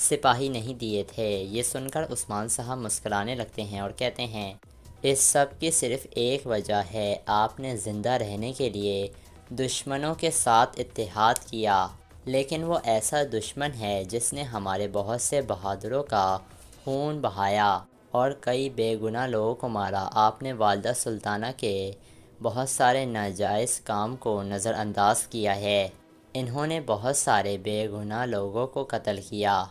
سپاہی نہیں دیے تھے۔ یہ سن کر عثمان صاحب مسکرانے لگتے ہیں اور کہتے ہیں اس سب کی صرف ایک وجہ ہے، آپ نے زندہ رہنے کے لیے دشمنوں کے ساتھ اتحاد کیا، لیکن وہ ایسا دشمن ہے جس نے ہمارے بہت سے بہادروں کا خون بہایا اور کئی بے گناہ لوگوں کو مارا۔ آپ نے والدہ سلطانہ کے بہت سارے ناجائز کام کو نظر انداز کیا ہے، انہوں نے بہت سارے بے گناہ لوگوں کو قتل کیا،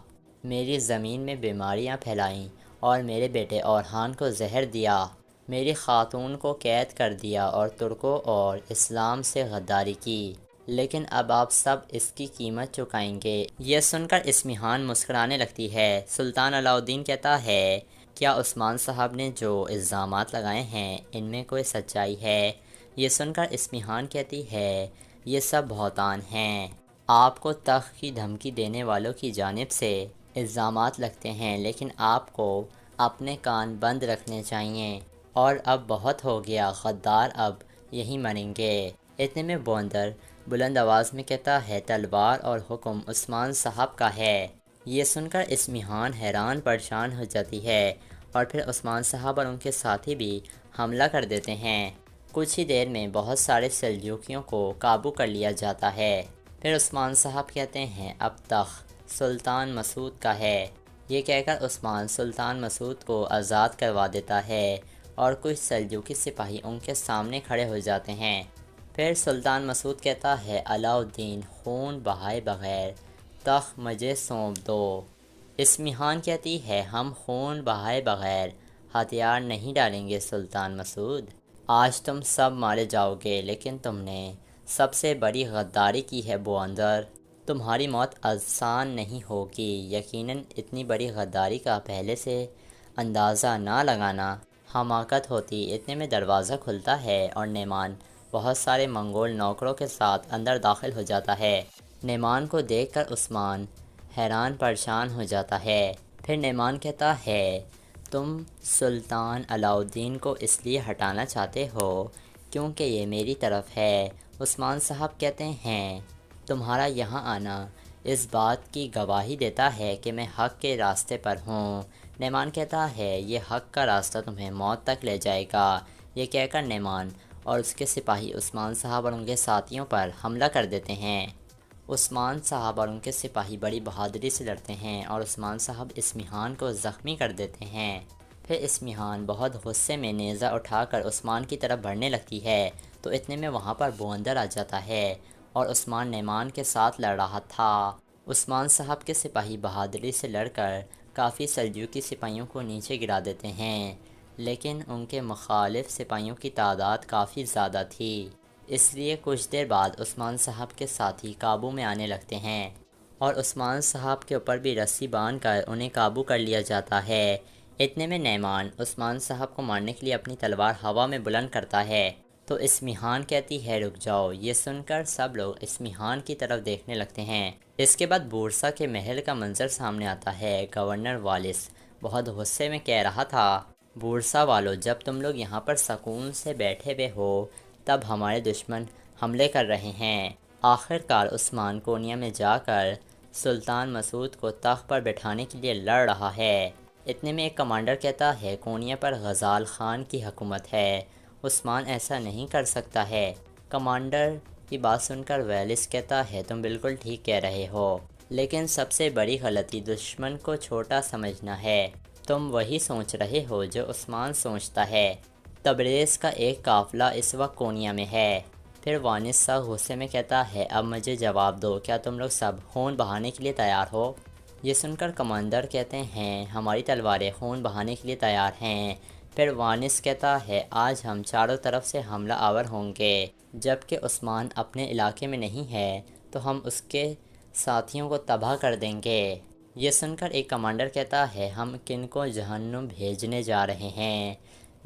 میری زمین میں بیماریاں پھیلائیں اور میرے بیٹے اورحان کو زہر دیا، میری خاتون کو قید کر دیا اور ترکوں اور اسلام سے غداری کی، لیکن اب آپ سب اس کی قیمت چکائیں گے۔ یہ سن کر اسمہان مسکرانے لگتی ہے۔ سلطان علاء الدین کہتا ہے کیا عثمان صاحب نے جو الزامات لگائے ہیں ان میں کوئی سچائی ہے؟ یہ سن کر اسمہان کہتی ہے یہ سب بہتان ہیں، آپ کو تخت کی دھمکی دینے والوں کی جانب سے الزامات لگتے ہیں، لیکن آپ کو اپنے کان بند رکھنے چاہیے، اور اب بہت ہو گیا، غدار اب یہی مریں گے۔ اتنے میں بوندر بلند آواز میں کہتا ہے تلوار اور حکم عثمان صاحب کا ہے۔ یہ سن کر اسمہان حیران پریشان ہو جاتی ہے اور پھر عثمان صاحب اور ان کے ساتھی بھی حملہ کر دیتے ہیں۔ کچھ ہی دیر میں بہت سارے سلجوکیوں کو قابو کر لیا جاتا ہے۔ پھر عثمان صاحب کہتے ہیں اب تخت سلطان مسعود کا ہے۔ یہ کہہ کر عثمان سلطان مسعود کو آزاد کروا دیتا ہے اور کچھ سلجوکی سپاہی ان کے سامنے کھڑے ہو جاتے ہیں۔ پھر سلطان مسعود کہتا ہے علاء الدین خون بہائے بغیر تخت مجھے سونپ دو۔ اسمہان کہتی ہے ہم خون بہائے بغیر ہتھیار نہیں ڈالیں گے سلطان مسعود، آج تم سب مارے جاؤ گے، لیکن تم نے سب سے بڑی غداری کی ہے بوندر، تمہاری موت آسان نہیں ہوگی، یقیناً اتنی بڑی غداری کا پہلے سے اندازہ نہ لگانا حماقت ہوتی۔ اتنے میں دروازہ کھلتا ہے اور نعمان بہت سارے منگول نوکروں کے ساتھ اندر داخل ہو جاتا ہے۔ نعمان کو دیکھ کر عثمان حیران پریشان ہو جاتا ہے۔ پھر نعمان کہتا ہے تم سلطان علاء الدین کو اس لیے ہٹانا چاہتے ہو کیونکہ یہ میری طرف ہے۔ عثمان صاحب کہتے ہیں تمہارا یہاں آنا اس بات کی گواہی دیتا ہے کہ میں حق کے راستے پر ہوں۔ نعمان کہتا ہے یہ حق کا راستہ تمہیں موت تک لے جائے گا۔ یہ کہہ کر نعمان اور اس کے سپاہی عثمان صاحب اور ان کے ساتھیوں پر حملہ کر دیتے ہیں۔ عثمان صاحب اور ان کے سپاہی بڑی بہادری سے لڑتے ہیں اور عثمان صاحب اسمہان کو زخمی کر دیتے ہیں۔ پھر اسمہان بہت غصے میں نیزہ اٹھا کر عثمان کی طرف بڑھنے لگتی ہے تو اتنے میں وہاں پر بوندر آ جاتا ہے اور عثمان نعمان کے ساتھ لڑ رہا تھا۔ عثمان صاحب کے سپاہی بہادری سے لڑ کر کافی سلجوکی سپاہیوں کو نیچے گرا دیتے ہیں، لیکن ان کے مخالف سپاہیوں کی تعداد کافی زیادہ تھی، اس لیے کچھ دیر بعد عثمان صاحب کے ساتھی قابو میں آنے لگتے ہیں اور عثمان صاحب کے اوپر بھی رسی باندھ کر انہیں قابو کر لیا جاتا ہے۔ اتنے میں نعمان عثمان صاحب کو مارنے کے لیے اپنی تلوار ہوا میں بلند کرتا ہے تو اسمہان کہتی ہے رک جاؤ۔ یہ سن کر سب لوگ اسمہان کی طرف دیکھنے لگتے ہیں۔ اس کے بعد بورسا کے محل کا منظر سامنے آتا ہے۔ گورنر والیس بہت غصے میں کہہ رہا تھا بورسا والو جب تم لوگ یہاں پر سکون سے بیٹھے ہوئے ہو تب ہمارے دشمن حملے کر رہے ہیں۔ آخر کار عثمان کونیا میں جا کر سلطان مسعود کو تخت پر بٹھانے کے لیے لڑ رہا ہے۔ اتنے میں ایک کمانڈر کہتا ہے کونیا پر غزال خان کی حکومت ہے، عثمان ایسا نہیں کر سکتا ہے۔ کمانڈر کی بات سن کر ویلس کہتا ہے تم بالکل ٹھیک کہہ رہے ہو، لیکن سب سے بڑی غلطی دشمن کو چھوٹا سمجھنا ہے، تم وہی سوچ رہے ہو جو عثمان سوچتا ہے۔ تبریز کا ایک قافلہ اس وقت کونیا میں ہے۔ پھر وانس سا غصے میں کہتا ہے اب مجھے جواب دو، کیا تم لوگ سب خون بہانے کے لیے تیار ہو؟ یہ سن کر کمانڈر کہتے ہیں ہماری تلواریں خون بہانے کے لیے تیار ہیں۔ پھر وانس کہتا ہے آج ہم چاروں طرف سے حملہ آور ہوں گے، جب کہ عثمان اپنے علاقے میں نہیں ہے تو ہم اس کے ساتھیوں کو تباہ کر دیں گے۔ یہ سن کر ایک کمانڈر کہتا ہے ہم کن کو جہنم بھیجنے جا رہے ہیں؟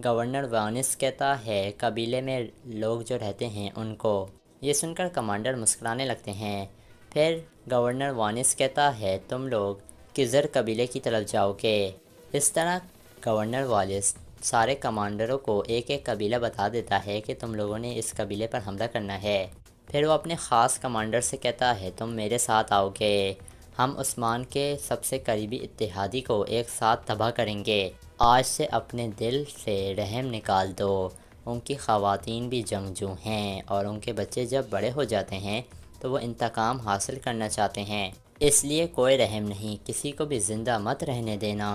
گورنر وانس کہتا ہے قبیلے میں لوگ جو رہتے ہیں ان کو۔ یہ سن کر کمانڈر مسکرانے لگتے ہیں۔ پھر گورنر وانس کہتا ہے تم لوگ کزر قبیلے کی طرف جاؤ گے۔ اس طرح گورنر وانس سارے کمانڈروں کو ایک ایک قبیلہ بتا دیتا ہے کہ تم لوگوں نے اس قبیلے پر حملہ کرنا ہے۔ پھر وہ اپنے خاص کمانڈر سے کہتا ہے تم میرے ساتھ آؤ گے۔ ہم عثمان کے سب سے قریبی اتحادی کو ایک ساتھ تباہ کریں گے۔ آج سے اپنے دل سے رحم نکال دو۔ ان کی خواتین بھی جنگجو ہیں اور ان کے بچے جب بڑے ہو جاتے ہیں تو وہ انتقام حاصل کرنا چاہتے ہیں، اس لیے کوئی رحم نہیں، کسی کو بھی زندہ مت رہنے دینا،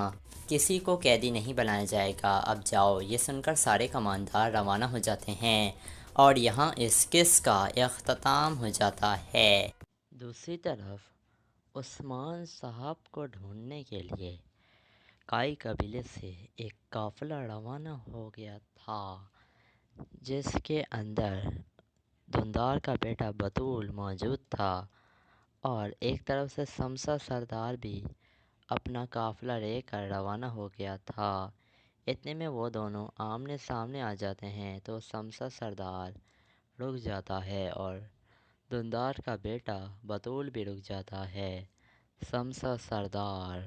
کسی کو قیدی نہیں بنایا جائے گا، اب جاؤ۔ یہ سن کر سارے کماندار روانہ ہو جاتے ہیں اور یہاں اس قصے کا اختتام ہو جاتا ہے۔ دوسری طرف عثمان صاحب کو ڈھونڈنے کے لیے کائی قبیلے سے ایک قافلہ روانہ ہو گیا تھا، جس کے اندر دھندار کا بیٹا بطول موجود تھا، اور ایک طرف سے سمسا سردار بھی اپنا قافلہ لے کر روانہ ہو گیا تھا۔ اتنے میں وہ دونوں آمنے سامنے آ جاتے ہیں تو سمسا سردار رک جاتا ہے اور دھندار کا بیٹا بطول بھی رک جاتا ہے۔ سمسا سردار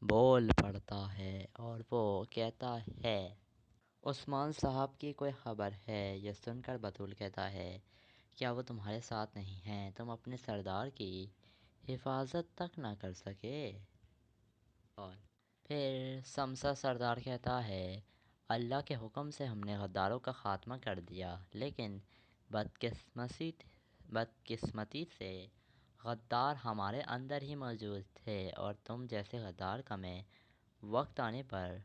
بول پڑتا ہے اور وہ کہتا ہے، عثمان صاحب کی کوئی خبر ہے؟ یہ سن کر بطول کہتا ہے، کیا وہ تمہارے ساتھ نہیں ہیں؟ تم اپنے سردار کی حفاظت تک نہ کر سکے؟ اور پھر سمسا سردار کہتا ہے، اللہ کے حکم سے ہم نے غداروں کا خاتمہ کر دیا، لیکن بدقسمتی سے غدار ہمارے اندر ہی موجود تھے، اور تم جیسے غدار کا میں وقت آنے پر